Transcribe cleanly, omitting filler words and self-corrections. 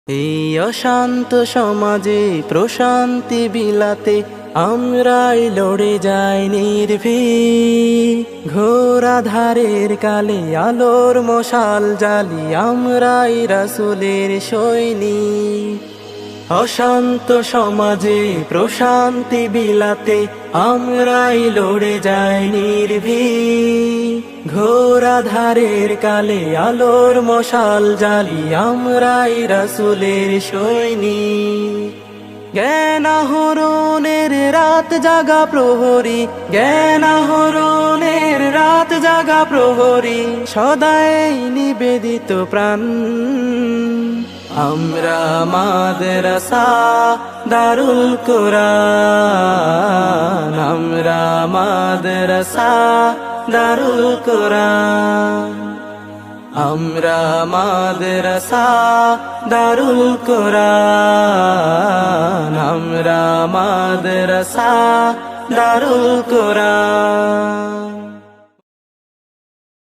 এই অশান্ত সমাজে প্রশান্তি বিলাতে আমরাই লড়ে যাই নির্ভীক। ঘোর আঁধারের কালে আলোর মশাল জ্বালি আমরাই রাসূলের সৈনিক। অশান্ত সমাজে প্রশান্তি বিলাতে আমরাই লড়ে যাই নির্ভীক। ঘোর আঁধারের কালে আলোর মশাল জ্বালি আমরাই রাসূলের সৈনিক। জ্ঞান আহরণের রাত জাগা প্রহরী, জ্ঞান আহরণের রাত জাগা প্রহরী, সদাই নিবেদিত প্রাণ। আমরা মাদ্রাসা দারুল কোরআন, আমরা মাদ্রাসা দারুল কোরআন, আমরা মাদ্রাসা দারুল কোরআন, আমরা মাদ্রাসা দারুল কোরআন।